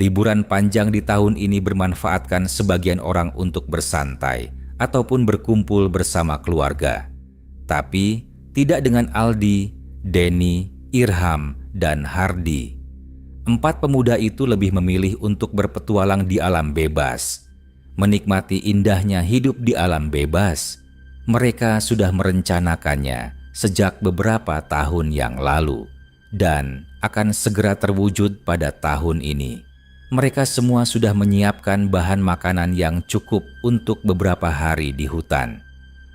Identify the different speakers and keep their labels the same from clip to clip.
Speaker 1: Liburan panjang di tahun ini bermanfaatkan sebagian orang untuk bersantai ataupun berkumpul bersama keluarga. Tapi tidak dengan Aldi, Denny, Irham, dan Hardy. 4 pemuda itu lebih memilih untuk berpetualang di alam bebas. Menikmati indahnya hidup di alam bebas. Mereka sudah merencanakannya sejak beberapa tahun yang lalu dan akan segera terwujud pada tahun ini. Mereka semua sudah menyiapkan bahan makanan yang cukup untuk beberapa hari di hutan.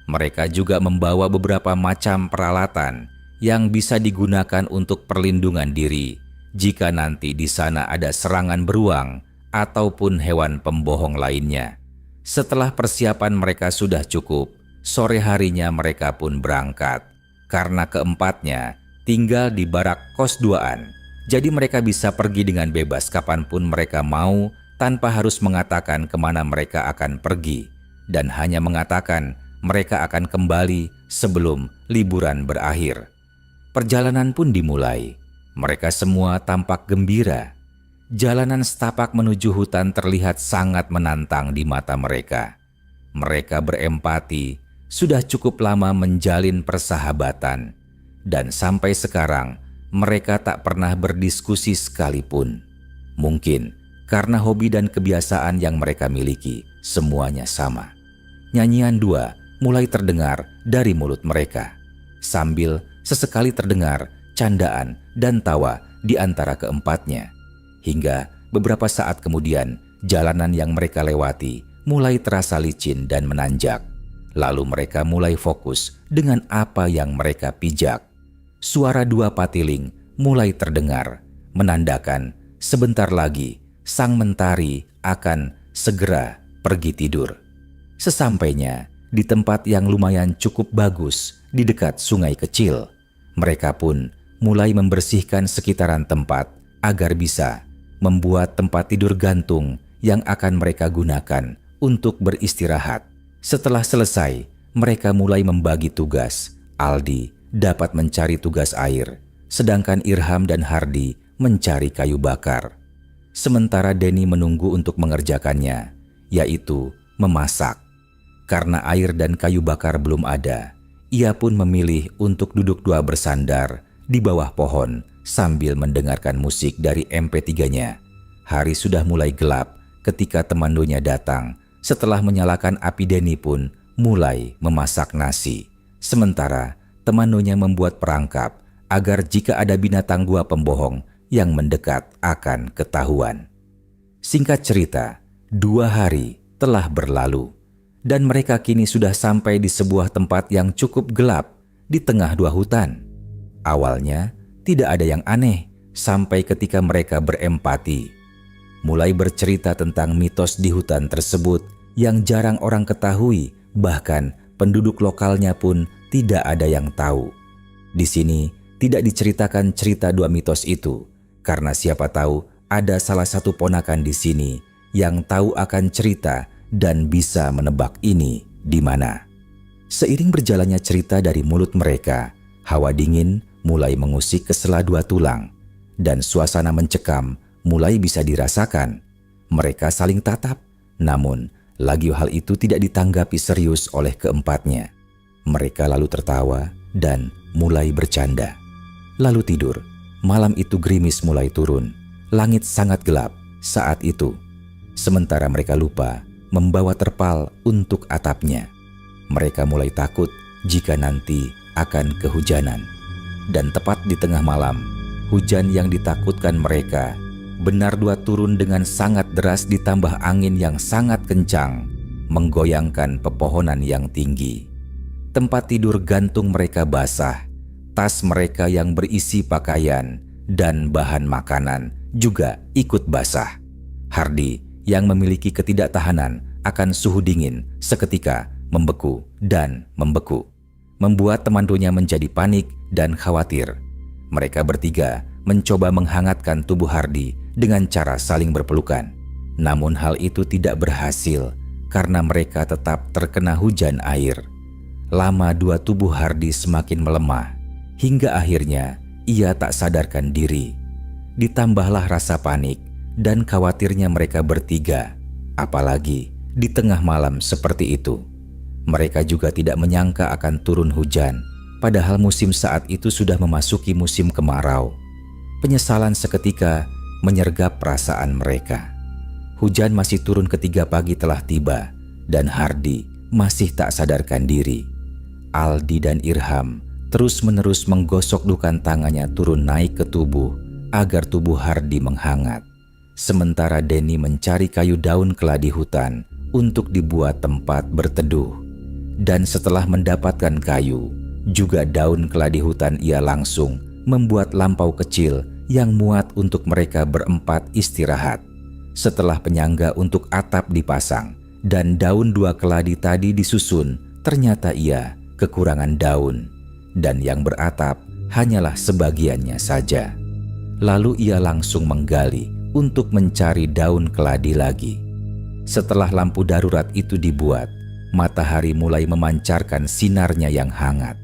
Speaker 1: Mereka juga membawa beberapa macam peralatan yang bisa digunakan untuk perlindungan diri jika nanti di sana ada serangan beruang ataupun hewan pembohong lainnya. Setelah persiapan mereka sudah cukup, sore harinya mereka pun berangkat. Karena keempatnya tinggal di barak kos 2an, jadi mereka bisa pergi dengan bebas kapanpun mereka mau tanpa harus mengatakan kemana mereka akan pergi dan hanya mengatakan mereka akan kembali sebelum liburan berakhir. Perjalanan pun dimulai. Mereka semua tampak gembira. Jalanan setapak menuju hutan terlihat sangat menantang di mata mereka. Mereka berempati, sudah cukup lama menjalin persahabatan, dan sampai sekarang mereka tak pernah berdiskusi sekalipun. Mungkin karena hobi dan kebiasaan yang mereka miliki semuanya sama. Nyanyian 2 mulai terdengar dari mulut mereka, sambil sesekali terdengar candaan dan tawa di antara keempatnya. Hingga beberapa saat kemudian, jalanan yang mereka lewati mulai terasa licin dan menanjak. Lalu mereka mulai fokus dengan apa yang mereka pijak. Suara 2 patiling mulai terdengar, menandakan sebentar lagi sang mentari akan segera pergi tidur. Sesampainya di tempat yang lumayan cukup bagus di dekat sungai kecil, mereka pun mulai membersihkan sekitaran tempat agar bisa membuat tempat tidur gantung yang akan mereka gunakan untuk beristirahat. Setelah selesai, mereka mulai membagi tugas. Aldi dapat mencari tugas air, sedangkan Irham dan Hardy mencari kayu bakar. Sementara Denny menunggu untuk mengerjakannya, yaitu memasak. Karena air dan kayu bakar belum ada, ia pun memilih untuk duduk 2 bersandar di bawah pohon sambil mendengarkan musik dari MP3-nya. Hari sudah mulai gelap ketika temandonya datang. Setelah menyalakan api, Denny pun mulai memasak nasi. Sementara temandonya membuat perangkap agar jika ada binatang gua pembohong yang mendekat akan ketahuan. Singkat cerita, 2 hari telah berlalu dan mereka kini sudah sampai di sebuah tempat yang cukup gelap di tengah 2 hutan. Awalnya tidak ada yang aneh sampai ketika mereka berempati. Mulai bercerita tentang mitos di hutan tersebut yang jarang orang ketahui, bahkan penduduk lokalnya pun tidak ada yang tahu. Di sini tidak diceritakan cerita 2 mitos itu, karena siapa tahu ada salah satu ponakan di sini yang tahu akan cerita dan bisa menebak ini di mana. Seiring berjalannya cerita dari mulut mereka, hawa dingin mulai mengusik ke sela 2 tulang, dan suasana mencekam mulai bisa dirasakan. Mereka saling tatap, namun lagi hal itu tidak ditanggapi serius oleh keempatnya. Mereka lalu tertawa dan mulai bercanda. Lalu tidur. Malam itu gerimis mulai turun. Langit sangat gelap saat itu. Sementara mereka lupa membawa terpal untuk atapnya. Mereka mulai takut jika nanti akan kehujanan. Dan tepat di tengah malam, hujan yang ditakutkan mereka benar-benar turun dengan sangat deras ditambah angin yang sangat kencang, menggoyangkan pepohonan yang tinggi. Tempat tidur gantung mereka basah, tas mereka yang berisi pakaian dan bahan makanan juga ikut basah. Hardy yang memiliki ketidaktahanan akan suhu dingin seketika membeku dan membeku, membuat temandonya menjadi panik dan khawatir. Mereka bertiga mencoba menghangatkan tubuh Hardy dengan cara saling berpelukan. Namun hal itu tidak berhasil karena mereka tetap terkena hujan air. Lama 2 tubuh Hardy semakin melemah, hingga akhirnya ia tak sadarkan diri. Ditambahlah rasa panik dan khawatirnya mereka bertiga, apalagi di tengah malam seperti itu. Mereka juga tidak menyangka akan turun hujan, padahal musim saat itu sudah memasuki musim kemarau. Penyesalan seketika menyergap perasaan mereka. Hujan masih turun ketika pagi telah tiba, dan Hardi masih tak sadarkan diri. Aldi dan Irham terus-menerus menggosok-dukan tangannya turun naik ke tubuh agar tubuh Hardi menghangat. Sementara Denny mencari kayu daun keladi hutan untuk dibuat tempat berteduh. Dan setelah mendapatkan kayu, juga daun keladi hutan, ia langsung membuat lampau kecil yang muat untuk mereka berempat istirahat. Setelah penyangga untuk atap dipasang dan daun 2 keladi tadi disusun, ternyata ia kekurangan daun, dan yang beratap hanyalah sebagiannya saja. Lalu ia langsung menggali untuk mencari daun keladi lagi. Setelah lampu darurat itu dibuat, matahari mulai memancarkan sinarnya yang hangat.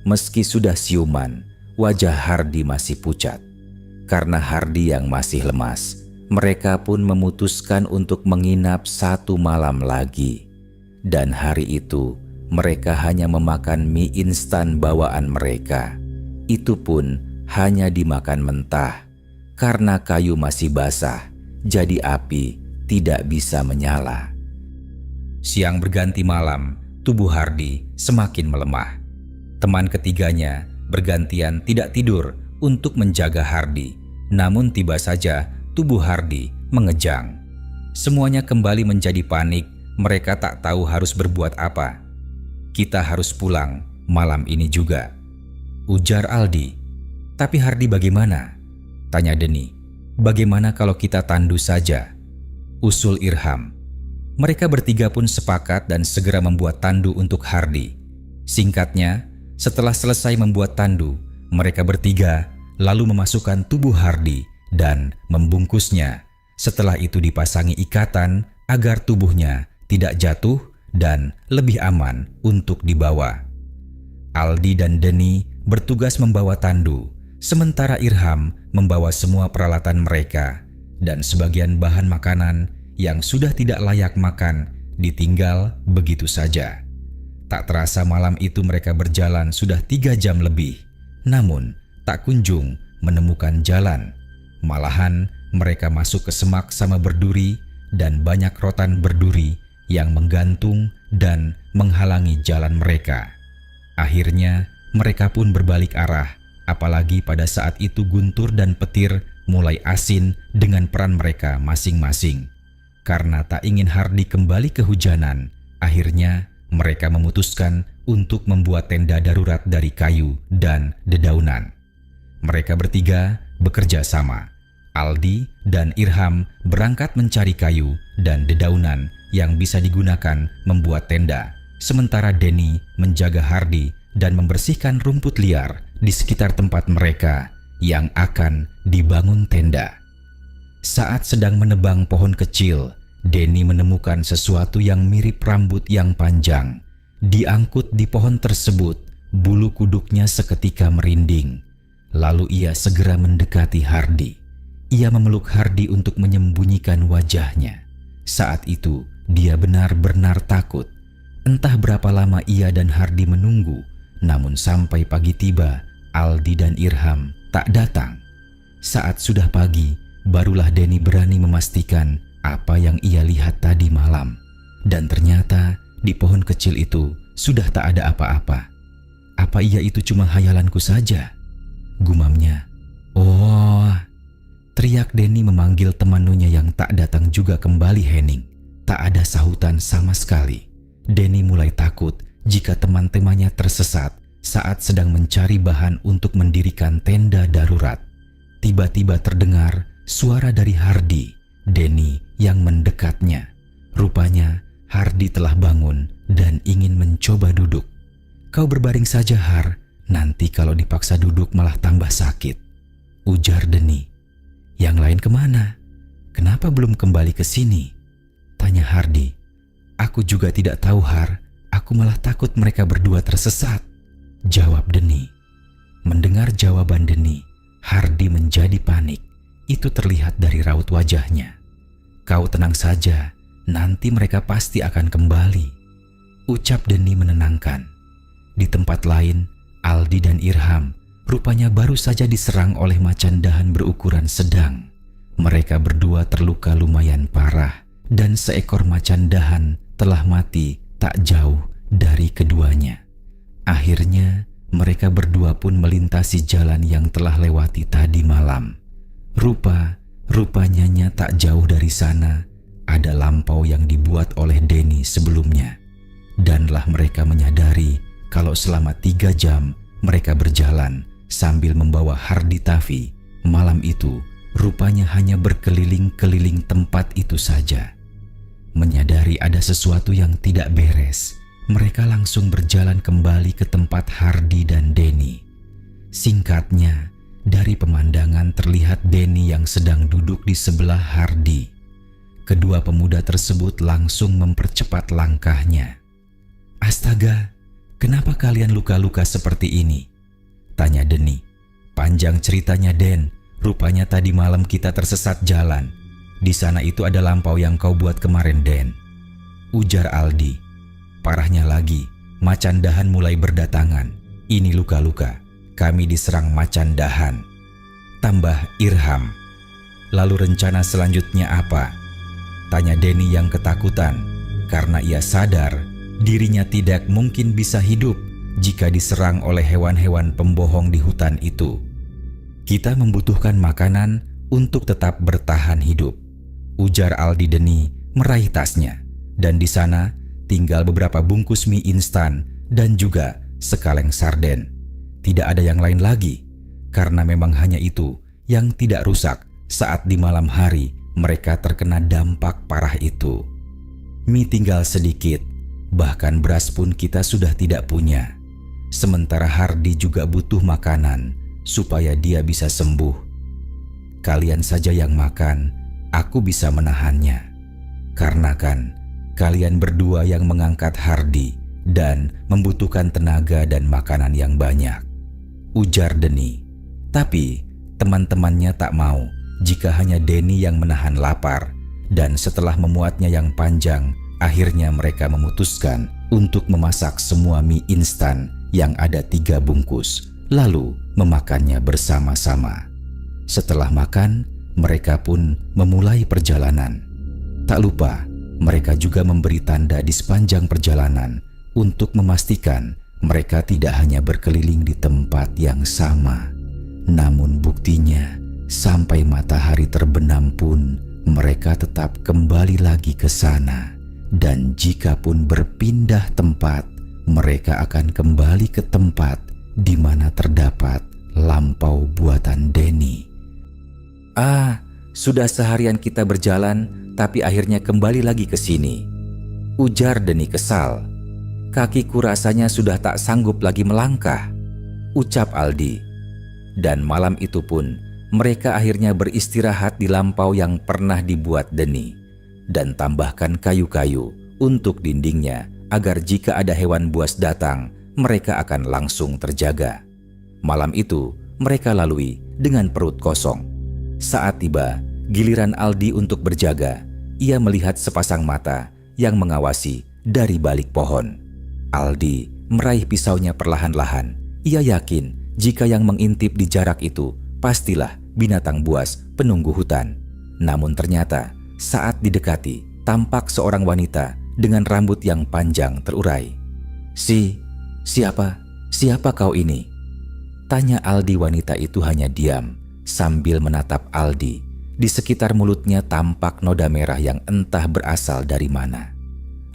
Speaker 1: Meski sudah siuman, wajah Hardi masih pucat. Karena Hardi yang masih lemas, mereka pun memutuskan untuk menginap 1 malam lagi. Dan hari itu, mereka hanya memakan mie instan bawaan mereka. Itu pun hanya dimakan mentah. Karena kayu masih basah, jadi api tidak bisa menyala. Siang berganti malam, tubuh Hardi semakin melemah. Teman ketiganya bergantian tidak tidur untuk menjaga Hardi. Namun tiba saja tubuh Hardi mengejang. Semuanya kembali menjadi panik, mereka tak tahu harus berbuat apa. "Kita harus pulang malam ini juga," ujar Aldi. "Tapi Hardi bagaimana?" tanya Denny. "Bagaimana kalau kita tandu saja?" usul Irham. Mereka bertiga pun sepakat dan segera membuat tandu untuk Hardi. Singkatnya, setelah selesai membuat tandu, mereka bertiga lalu memasukkan tubuh Hardi dan membungkusnya. Setelah itu dipasangi ikatan agar tubuhnya tidak jatuh dan lebih aman untuk dibawa. Aldi dan Denny bertugas membawa tandu, sementara Irham membawa semua peralatan mereka, dan sebagian bahan makanan yang sudah tidak layak makan ditinggal begitu saja. Tak terasa malam itu mereka berjalan sudah 3 jam lebih, namun tak kunjung menemukan jalan. Malahan mereka masuk ke semak sama berduri dan banyak rotan berduri yang menggantung dan menghalangi jalan mereka. Akhirnya mereka pun berbalik arah, apalagi pada saat itu guntur dan petir mulai asin dengan peran mereka masing-masing. Karena tak ingin Hardi kembali kehujanan, akhirnya mereka memutuskan untuk membuat tenda darurat dari kayu dan dedaunan. Mereka bertiga bekerja sama. Aldi dan Irham berangkat mencari kayu dan dedaunan yang bisa digunakan membuat tenda, sementara Denny menjaga Hardi dan membersihkan rumput liar di sekitar tempat mereka yang akan dibangun tenda. Saat sedang menebang pohon kecil, Denny menemukan sesuatu yang mirip rambut yang panjang. Diangkut di pohon tersebut, bulu kuduknya seketika merinding. Lalu ia segera mendekati Hardi. Ia memeluk Hardi untuk menyembunyikan wajahnya. Saat itu, dia benar-benar takut. Entah berapa lama ia dan Hardi menunggu, namun sampai pagi tiba, Aldi dan Irham tak datang. Saat sudah pagi, barulah Denny berani memastikan apa yang ia lihat tadi malam. Dan ternyata di pohon kecil itu sudah tak ada apa-apa. Apa iya itu cuma hayalanku saja? Gumamnya. "Oh!" teriak Denny memanggil temannya yang tak datang juga kembali, Henning. Tak ada sahutan sama sekali. Denny mulai takut jika teman-temannya tersesat saat sedang mencari bahan untuk mendirikan tenda darurat. Tiba-tiba terdengar suara dari Hardi. Denny yang mendekatnya. Rupanya Hardi telah bangun dan ingin mencoba duduk. "Kau berbaring saja, Har. Nanti kalau dipaksa duduk malah tambah sakit," ujar Denny. "Yang lain kemana? Kenapa belum kembali ke sini?" tanya Hardi. "Aku juga tidak tahu, Har. Aku malah takut mereka berdua tersesat," jawab Denny. Mendengar jawaban Denny, Hardi menjadi panik.
Speaker 2: Itu terlihat dari raut wajahnya. "Kau tenang saja, nanti mereka pasti akan kembali," ucap Denny menenangkan. Di tempat lain, Aldi dan Irham rupanya baru saja diserang oleh macan dahan berukuran sedang. Mereka berdua terluka lumayan parah dan seekor macan dahan telah mati tak jauh dari keduanya. Akhirnya, mereka berdua pun melintasi jalan yang telah lewati tadi malam. Rupanya tak jauh dari sana ada lampau yang dibuat oleh Denny sebelumnya. Danlah mereka menyadari kalau selama 3 jam mereka berjalan sambil membawa Hardi Tafi. Malam itu rupanya hanya berkeliling-keliling tempat itu saja. Menyadari ada sesuatu yang tidak beres, mereka langsung berjalan kembali ke tempat Hardi dan Denny. Singkatnya, dari pemandangan terlihat Denny yang sedang duduk di sebelah Hardi. Kedua pemuda tersebut langsung mempercepat langkahnya. "Astaga, kenapa kalian luka-luka seperti ini?" tanya Denny. "Panjang ceritanya, Den. Rupanya tadi malam kita tersesat jalan. Di sana itu ada lampau yang kau buat kemarin, Den," ujar Aldi. "Parahnya lagi, macan dahan mulai berdatangan. Ini luka-luka. Kami diserang macan dahan," tambah Irham. "Lalu rencana selanjutnya apa?" tanya Denny yang ketakutan karena ia sadar dirinya tidak mungkin bisa hidup jika diserang oleh hewan-hewan pembohong di hutan itu. "Kita membutuhkan makanan untuk tetap bertahan hidup," ujar Aldi Denny meraih tasnya. "Dan di sana tinggal beberapa bungkus mie instan dan juga sekaleng sarden. Tidak ada yang lain lagi, karena memang hanya itu yang tidak rusak saat di malam hari mereka terkena dampak parah itu. Mie tinggal sedikit, bahkan beras pun kita sudah tidak punya. Sementara Hardi juga butuh makanan supaya dia bisa sembuh. Kalian saja yang makan, aku bisa menahannya. Karena kan kalian berdua yang mengangkat Hardi dan membutuhkan tenaga dan makanan yang banyak," ujar Denny. Tapi teman-temannya tak mau jika hanya Denny yang menahan lapar, dan setelah memuatnya yang panjang, akhirnya mereka memutuskan untuk memasak semua mie instan yang ada 3 bungkus, lalu memakannya bersama-sama. Setelah makan, mereka pun memulai perjalanan. Tak lupa, mereka juga memberi tanda di sepanjang perjalanan untuk memastikan mereka tidak hanya berkeliling di tempat yang sama. Namun buktinya, sampai matahari terbenam pun mereka tetap kembali lagi ke sana. Dan jika pun berpindah tempat, mereka akan kembali ke tempat di mana terdapat lampau buatan Denny.
Speaker 1: Sudah seharian kita berjalan, tapi akhirnya kembali lagi ke sini," ujar Denny kesal. "Kakiku rasanya sudah tak sanggup lagi melangkah," ucap Aldi. Dan malam itu pun mereka akhirnya beristirahat di lampau yang pernah dibuat Denny, dan tambahkan kayu-kayu untuk dindingnya agar jika ada hewan buas datang, mereka akan langsung terjaga. Malam itu mereka lalui dengan perut kosong. Saat tiba giliran Aldi untuk berjaga, ia melihat sepasang mata yang mengawasi dari balik pohon. Aldi meraih pisaunya perlahan-lahan. Ia yakin jika yang mengintip di jarak itu pastilah binatang buas penunggu hutan. Namun ternyata saat didekati, tampak seorang wanita dengan rambut yang panjang terurai. Siapa kau ini?" tanya Aldi. Wanita itu hanya diam sambil menatap Aldi. Di sekitar mulutnya tampak noda merah yang entah berasal dari mana.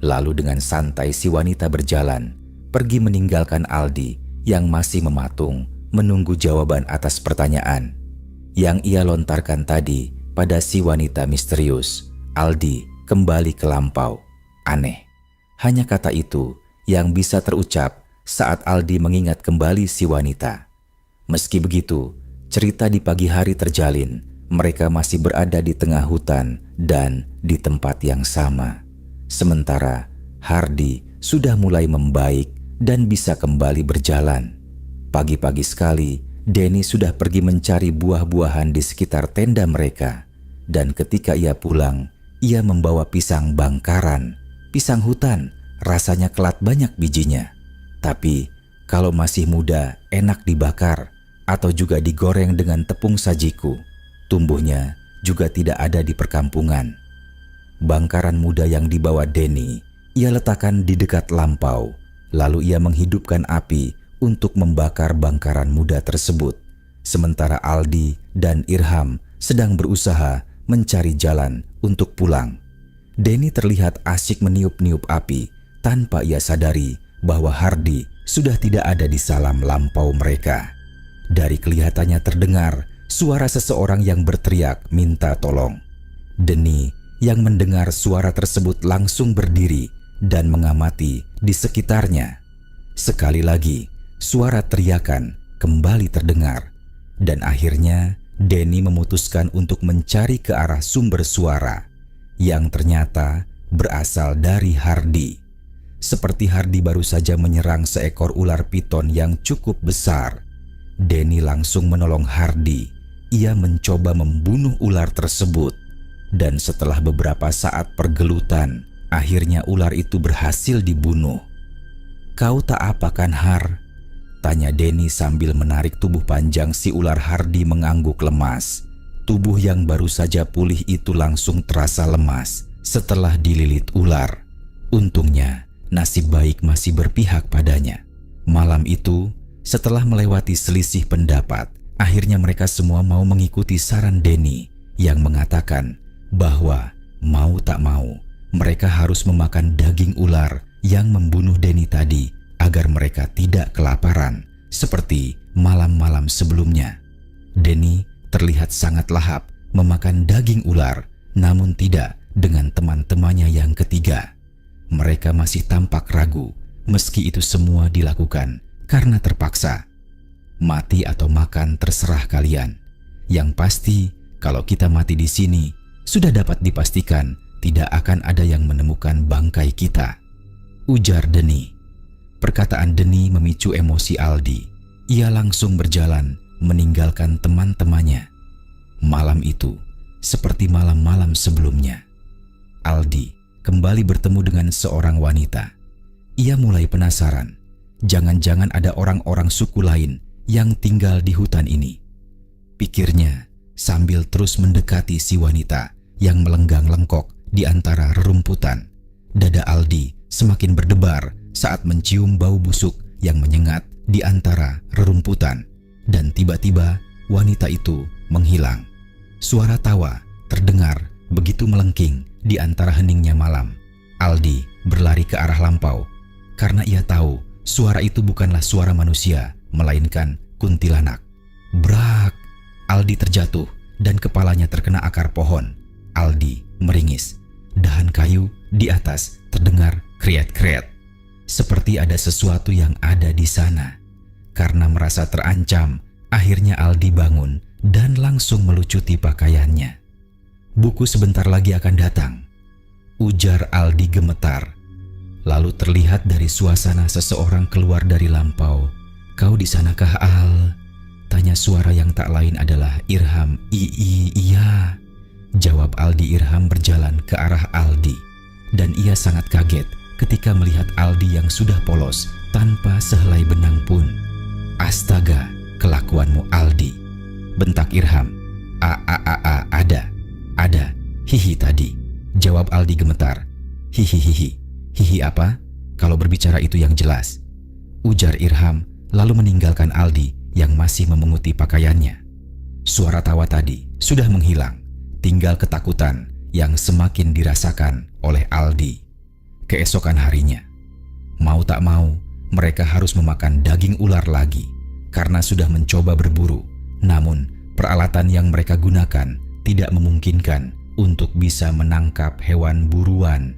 Speaker 1: Lalu dengan santai si wanita berjalan, pergi meninggalkan Aldi yang masih mematung menunggu jawaban atas pertanyaan yang ia lontarkan tadi pada si wanita misterius. Aldi kembali ke lampau. Aneh, hanya kata itu yang bisa terucap saat Aldi mengingat kembali si wanita. Meski begitu, cerita di pagi hari terjalin. Mereka masih berada di tengah hutan dan di tempat yang sama. Sementara Hardi sudah mulai membaik dan bisa kembali berjalan. Pagi-pagi sekali Denny sudah pergi mencari buah-buahan di sekitar tenda mereka. Dan ketika ia pulang, ia membawa pisang bangkaran, pisang hutan, rasanya kelat banyak bijinya. Tapi kalau masih muda, enak dibakar atau juga digoreng dengan tepung sajiku. Tumbuhnya juga tidak ada di perkampungan. Bangkaran muda yang dibawa Denny, ia letakkan di dekat lampau. Lalu ia menghidupkan api untuk membakar bangkaran muda tersebut. Sementara Aldi dan Irham sedang berusaha mencari jalan untuk pulang. Denny terlihat asyik meniup-niup api tanpa ia sadari bahwa Hardi sudah tidak ada di salam lampau mereka. Dari kelihatannya terdengar suara seseorang yang berteriak minta tolong. Denny yang mendengar suara tersebut langsung berdiri dan mengamati di sekitarnya. Sekali lagi, suara teriakan kembali terdengar, dan akhirnya Denny memutuskan untuk mencari ke arah sumber suara yang ternyata berasal dari Hardi. Seperti Hardi baru saja menyerang seekor ular piton yang cukup besar, Denny langsung menolong Hardi. Ia mencoba membunuh ular tersebut, dan setelah beberapa saat pergelutan, akhirnya ular itu berhasil dibunuh. "Kau tak apa kan, Har?" tanya Denny sambil menarik tubuh panjang si ular. Hardi mengangguk lemas. Tubuh yang baru saja pulih itu langsung terasa lemas setelah dililit ular. Untungnya nasib baik masih berpihak padanya. Malam itu, setelah melewati selisih pendapat, akhirnya mereka semua mau mengikuti saran Denny yang mengatakan bahwa mau tak mau mereka harus memakan daging ular yang membunuh Denny tadi agar mereka tidak kelaparan seperti malam-malam sebelumnya. Denny terlihat sangat lahap memakan daging ular, namun tidak dengan teman-temannya yang ketiga. Mereka masih tampak ragu meski itu semua dilakukan karena terpaksa. "Mati atau makan terserah kalian. Yang pasti kalau kita mati di sini, sudah dapat dipastikan tidak akan ada yang menemukan bangkai kita," ujar Denny. Perkataan Denny memicu emosi Aldi. Ia langsung berjalan meninggalkan teman-temannya. Malam itu, seperti malam-malam sebelumnya, Aldi kembali bertemu dengan seorang wanita. Ia mulai penasaran, jangan-jangan ada orang-orang suku lain yang tinggal di hutan ini. Pikirnya sambil terus mendekati si wanita yang melenggang lengkok di antara rerumputan. Dada Aldi semakin berdebar saat mencium bau busuk yang menyengat di antara rerumputan, dan tiba-tiba wanita itu menghilang. Suara tawa terdengar begitu melengking di antara heningnya malam. Aldi berlari ke arah lampau karena ia tahu suara itu bukanlah suara manusia, melainkan kuntilanak. Brak! Aldi terjatuh dan kepalanya terkena akar pohon. Aldi meringis. Dahan kayu di atas terdengar kriat-kriat. Seperti ada sesuatu yang ada di sana. Karena merasa terancam, akhirnya Aldi bangun dan langsung melucuti pakaiannya. "Buku sebentar lagi akan datang," ujar Aldi gemetar. Lalu terlihat dari suasana seseorang keluar dari lampau. "Kau di sanakah, Al?" tanya suara yang tak lain adalah Irham. Iya," jawab Aldi. Irham berjalan ke arah Aldi, dan ia sangat kaget ketika melihat Aldi yang sudah polos tanpa sehelai benang pun. "Astaga, kelakuanmu, Aldi," bentak Irham. Ada, hihi tadi," jawab Aldi gemetar. "Hihihihi, hihi apa? Kalau berbicara itu yang jelas," ujar Irham lalu meninggalkan Aldi yang masih memunguti pakaiannya. Suara tawa tadi sudah menghilang, tinggal ketakutan yang semakin dirasakan oleh Aldi. Keesokan harinya, mau tak mau mereka harus memakan daging ular lagi karena sudah mencoba berburu, namun peralatan yang mereka gunakan tidak memungkinkan untuk bisa menangkap hewan buruan.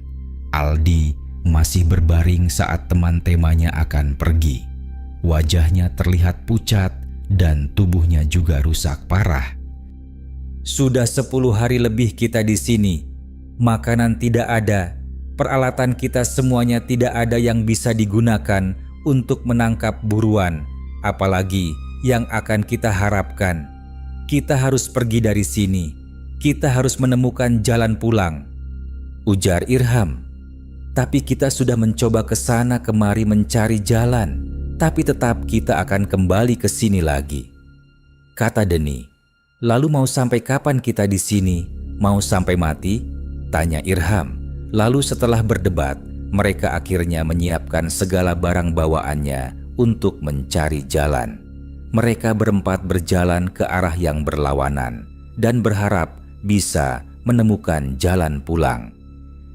Speaker 1: Aldi masih berbaring saat teman-temannya akan pergi. Wajahnya terlihat pucat dan tubuhnya juga rusak parah. "Sudah 10 hari lebih kita di sini. Makanan tidak ada. Peralatan kita semuanya tidak ada yang bisa digunakan untuk menangkap buruan. Apalagi yang akan kita harapkan. Kita harus pergi dari sini. Kita harus menemukan jalan pulang," ujar Irham. "Tapi kita sudah mencoba ke sana kemari mencari jalan, tapi tetap kita akan kembali ke sini lagi," kata Denny. "Lalu mau sampai kapan kita di sini? Mau sampai mati?" tanya Irham. Lalu setelah berdebat, mereka akhirnya menyiapkan segala barang bawaannya untuk mencari jalan. Mereka berempat berjalan ke arah yang berlawanan dan berharap bisa menemukan jalan pulang.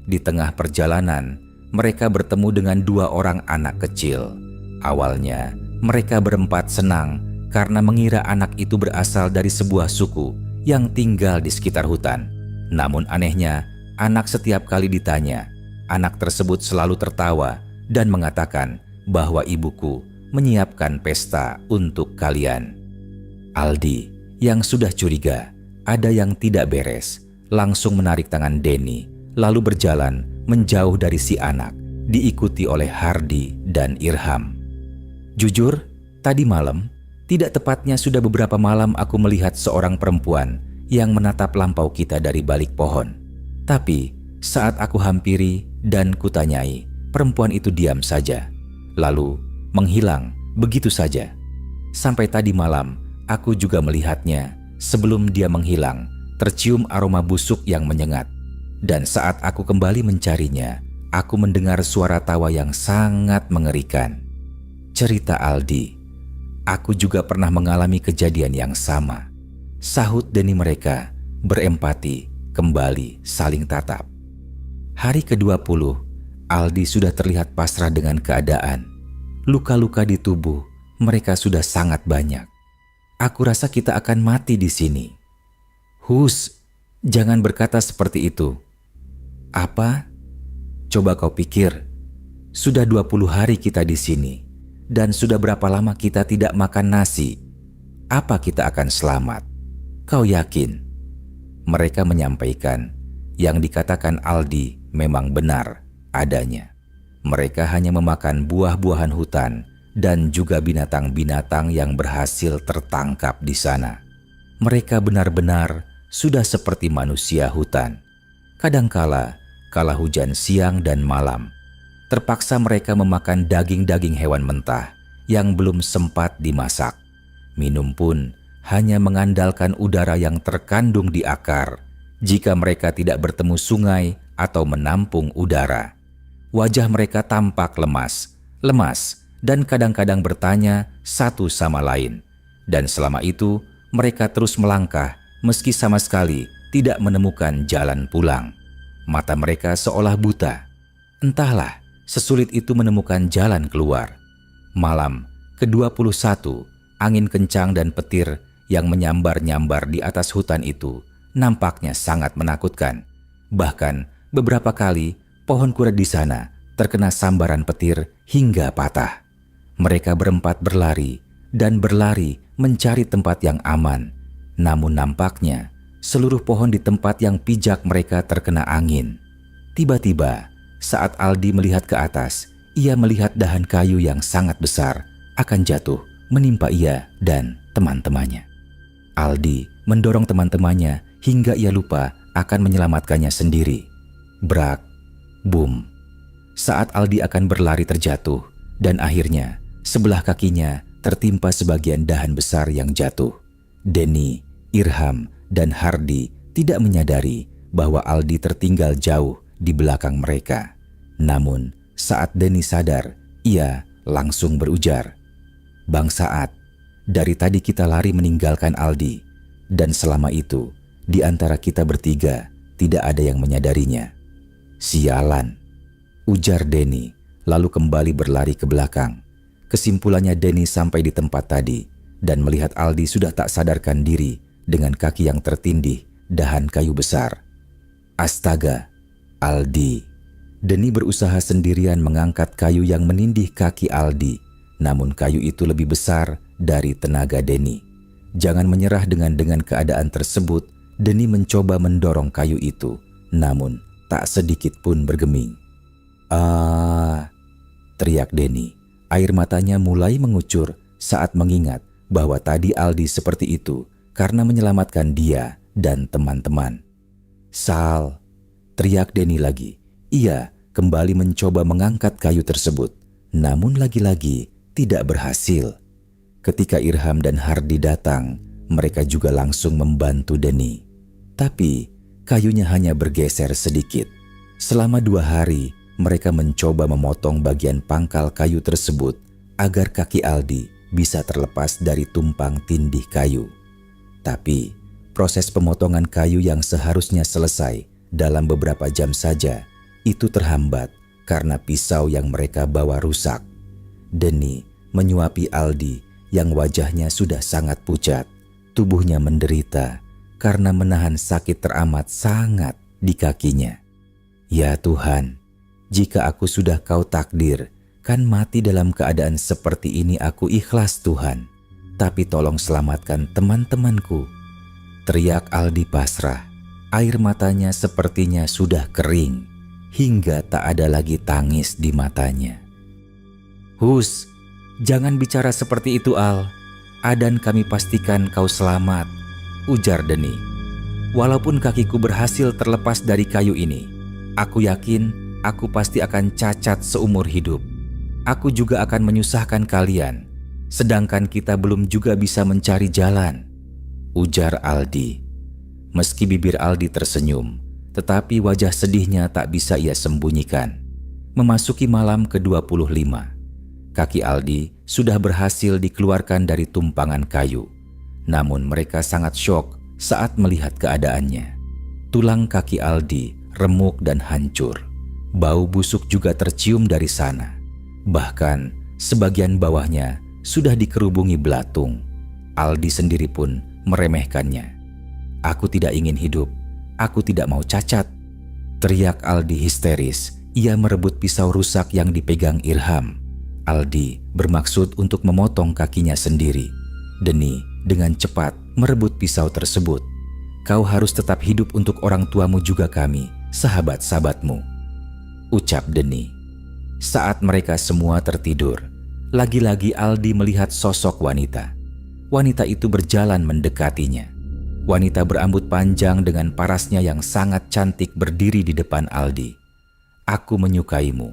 Speaker 1: Di tengah perjalanan, mereka bertemu dengan 2 orang anak kecil. Awalnya, mereka berempat senang karena mengira anak itu berasal dari sebuah suku yang tinggal di sekitar hutan. Namun anehnya, anak setiap kali ditanya, anak tersebut selalu tertawa dan mengatakan bahwa ibuku menyiapkan pesta untuk kalian. Aldi yang sudah curiga ada yang tidak beres, langsung menarik tangan Denny lalu berjalan menjauh dari si anak, diikuti oleh Hardy dan Irham. "Jujur, tadi malam, tidak tepatnya sudah beberapa malam aku melihat seorang perempuan yang menatap lampau kita dari balik pohon. Tapi saat aku hampiri dan kutanyai, perempuan itu diam saja, lalu menghilang begitu saja. Sampai tadi malam aku juga melihatnya. Sebelum dia menghilang, tercium aroma busuk yang menyengat. Dan saat aku kembali mencarinya, aku mendengar suara tawa yang sangat mengerikan," cerita Aldi. "Aku juga pernah mengalami kejadian yang sama," sahut Denny. Mereka berempati kembali saling tatap. Hari ke-20, Aldi sudah terlihat pasrah dengan keadaan. Luka-luka di tubuh mereka sudah sangat banyak. "Aku rasa kita akan mati di sini." "Hus, jangan berkata seperti itu." "Apa? Coba kau pikir, sudah 20 hari kita di sini dan sudah berapa lama kita tidak makan nasi. Apa kita akan selamat? Kau yakin?" Mereka menyampaikan yang dikatakan Aldi memang benar adanya. Mereka hanya memakan buah-buahan hutan dan juga binatang-binatang yang berhasil tertangkap di sana. Mereka benar-benar sudah seperti manusia hutan. Kadangkala, kala hujan siang dan malam, terpaksa mereka memakan daging-daging hewan mentah yang belum sempat dimasak. Minum pun hanya mengandalkan udara yang terkandung di akar jika mereka tidak bertemu sungai atau menampung udara. Wajah mereka tampak lemas dan kadang-kadang bertanya satu sama lain. Dan selama itu mereka terus melangkah meski sama sekali tidak menemukan jalan pulang. Mata mereka seolah buta. Entahlah, sesulit itu menemukan jalan keluar. Malam ke-21, angin kencang dan petir yang menyambar-nyambar di atas hutan itu nampaknya sangat menakutkan. Bahkan beberapa kali pohon kuret di sana terkena sambaran petir hingga patah. Mereka berempat berlari dan berlari mencari tempat yang aman. Namun nampaknya seluruh pohon di tempat yang pijak mereka terkena angin. Tiba-tiba saat Aldi melihat ke atas, ia melihat dahan kayu yang sangat besar akan jatuh menimpa ia dan teman-temannya. Aldi mendorong teman-temannya hingga ia lupa akan menyelamatkannya sendiri. Brak, bum. Saat Aldi akan berlari terjatuh dan akhirnya sebelah kakinya tertimpa sebagian dahan besar yang jatuh. Denny, Irham, dan Hardy tidak menyadari bahwa Aldi tertinggal jauh di belakang mereka. Namun saat Denny sadar, ia langsung berujar, "Bangsat, dari tadi kita lari meninggalkan Aldi, dan selama itu di antara kita bertiga tidak ada yang menyadarinya." "Sialan," ujar Denny, lalu kembali berlari ke belakang. Kesimpulannya, Denny sampai di tempat tadi dan melihat Aldi sudah tak sadarkan diri dengan kaki yang tertindih dahan kayu besar. Astaga, Aldi. Denny berusaha sendirian mengangkat kayu yang menindih kaki Aldi, namun kayu itu lebih besar dari tenaga Denny. Jangan menyerah dengan keadaan tersebut, Denny mencoba mendorong kayu itu, namun tak sedikit pun bergeming. "Ah!" teriak Denny. Air matanya mulai mengucur saat mengingat
Speaker 2: bahwa tadi Aldi seperti itu karena menyelamatkan dia dan teman-teman. "Sal!" teriak Denny lagi. Ia kembali mencoba mengangkat kayu tersebut, namun lagi-lagi tidak berhasil. Ketika Irham dan Hardi datang, mereka juga langsung membantu Denny. Tapi kayunya hanya bergeser sedikit. Selama 2 hari, mereka mencoba memotong bagian pangkal kayu tersebut agar kaki Aldi bisa terlepas dari tumpang tindih kayu. Tapi proses pemotongan kayu yang seharusnya selesai dalam beberapa jam saja itu terhambat karena pisau yang mereka bawa rusak. Denny menyuapi Aldi yang wajahnya sudah sangat pucat. Tubuhnya menderita karena menahan sakit teramat sangat di kakinya. "Ya Tuhan, jika aku sudah Kau takdir, kan mati dalam keadaan seperti ini aku ikhlas Tuhan. Tapi tolong selamatkan teman-temanku." Teriak Aldi pasrah. Air matanya sepertinya sudah kering, hingga tak ada lagi tangis di matanya. "Hus, jangan bicara seperti itu Al. Adan kami pastikan kau selamat," ujar Denny. "Walaupun kakiku berhasil terlepas dari kayu ini, aku yakin aku pasti akan cacat seumur hidup. Aku juga akan menyusahkan kalian, sedangkan kita belum juga bisa mencari jalan," ujar Aldi. Meski bibir Aldi tersenyum, tetapi wajah sedihnya tak bisa ia sembunyikan. Memasuki malam ke-25, kaki Aldi sudah berhasil dikeluarkan dari tumpangan kayu. Namun mereka sangat syok saat melihat keadaannya. Tulang kaki Aldi remuk dan hancur. Bau busuk juga tercium dari sana. Bahkan sebagian bawahnya sudah dikerubungi belatung. Aldi sendiri pun meremehkannya. "Aku tidak ingin hidup. Aku tidak mau cacat," teriak Aldi histeris. Ia merebut pisau rusak yang dipegang Irham. Aldi bermaksud untuk memotong kakinya sendiri. Denny dengan cepat merebut pisau tersebut. "Kau harus tetap hidup untuk orang tuamu juga kami, sahabat-sahabatmu," ucap Denny. Saat mereka semua tertidur, lagi-lagi Aldi melihat sosok wanita. Wanita itu berjalan mendekatinya. Wanita berambut panjang dengan parasnya yang sangat cantik berdiri di depan Aldi. "Aku menyukaimu,"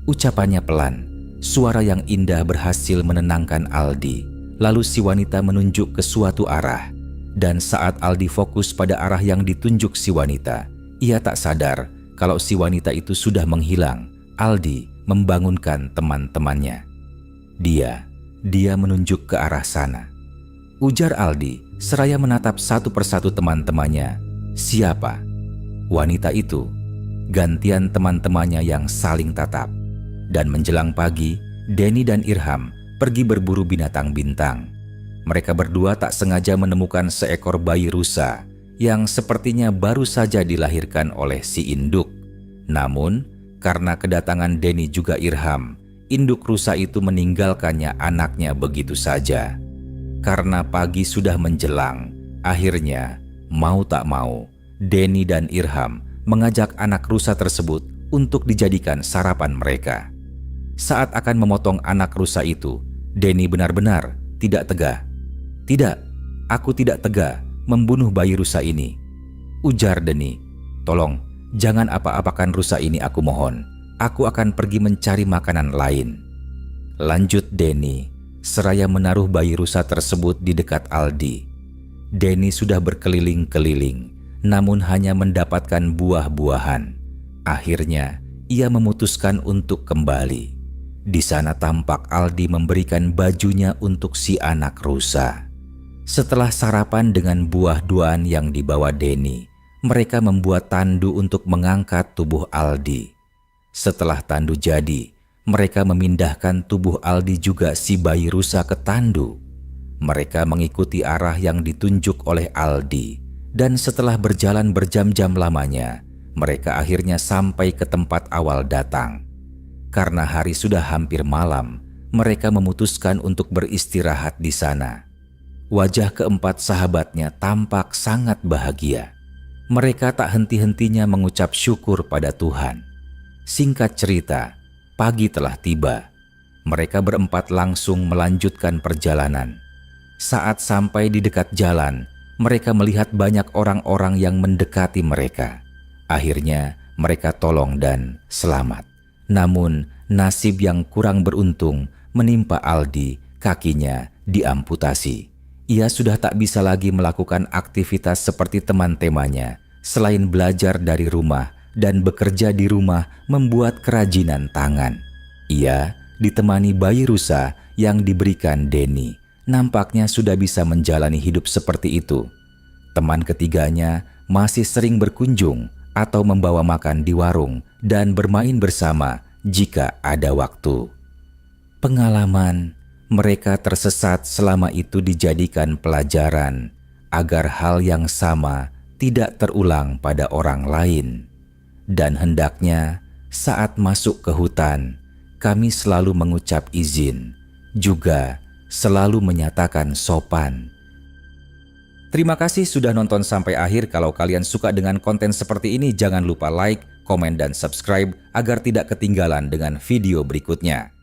Speaker 2: ucapannya pelan. Suara yang indah berhasil menenangkan Aldi. Lalu si wanita menunjuk ke suatu arah. Dan saat Aldi fokus pada arah yang ditunjuk si wanita, ia tak sadar kalau si wanita itu sudah menghilang. Aldi membangunkan teman-temannya. Dia menunjuk ke arah sana," ujar Aldi seraya menatap satu persatu teman-temannya. "Siapa?" "Wanita itu," gantian teman-temannya yang saling tatap. Dan menjelang pagi, Denny dan Irham pergi berburu binatang bintang. Mereka berdua tak sengaja menemukan seekor bayi rusa yang sepertinya baru saja dilahirkan oleh si induk. Namun, karena kedatangan Denny juga Irham, induk rusa itu meninggalkannya anaknya begitu saja. Karena pagi sudah menjelang, akhirnya mau tak mau, Denny dan Irham mengajak anak rusa tersebut untuk dijadikan sarapan mereka. Saat akan memotong anak rusa itu, Denny benar-benar tidak tega. "Tidak, aku tidak tega membunuh bayi rusa ini," ujar Denny. "Tolong, jangan apa-apakan rusa ini, aku mohon. Aku akan pergi mencari makanan lain," lanjut Denny, seraya menaruh bayi rusa tersebut di dekat Aldi. Denny sudah berkeliling-keliling, namun hanya mendapatkan buah-buahan. Akhirnya, ia memutuskan untuk kembali. Di sana tampak Aldi memberikan bajunya untuk si anak rusa. Setelah sarapan dengan buah-buahan yang dibawa Denny, mereka membuat tandu untuk mengangkat tubuh Aldi. Setelah tandu jadi, mereka memindahkan tubuh Aldi juga si bayi rusa ke tandu. Mereka mengikuti arah yang ditunjuk oleh Aldi, dan setelah berjalan berjam-jam lamanya, mereka akhirnya sampai ke tempat awal datang. Karena hari sudah hampir malam, mereka memutuskan untuk beristirahat di sana. Wajah keempat sahabatnya tampak sangat bahagia. Mereka tak henti-hentinya mengucap syukur pada Tuhan. Singkat cerita, pagi telah tiba. Mereka berempat langsung melanjutkan perjalanan.
Speaker 1: Saat sampai di dekat jalan, mereka melihat banyak orang-orang yang mendekati mereka. Akhirnya mereka tolong dan selamat. Namun nasib yang kurang beruntung menimpa Aldi, kakinya diamputasi. Ia sudah tak bisa lagi melakukan aktivitas seperti teman-temannya selain belajar dari rumah dan bekerja di rumah membuat kerajinan tangan. Ia ditemani bayi rusa yang diberikan Denny. Nampaknya sudah bisa menjalani hidup seperti itu. Teman ketiganya masih sering berkunjung atau membawa makan di warung dan bermain bersama jika ada waktu. Pengalaman mereka tersesat selama itu dijadikan pelajaran agar hal yang sama tidak terulang pada orang lain. Dan hendaknya saat masuk ke hutan, kami selalu mengucap izin, juga selalu menyatakan sopan. Terima kasih sudah nonton sampai akhir. Kalau kalian suka dengan konten seperti ini, jangan lupa like, komen, dan subscribe agar tidak ketinggalan dengan video berikutnya.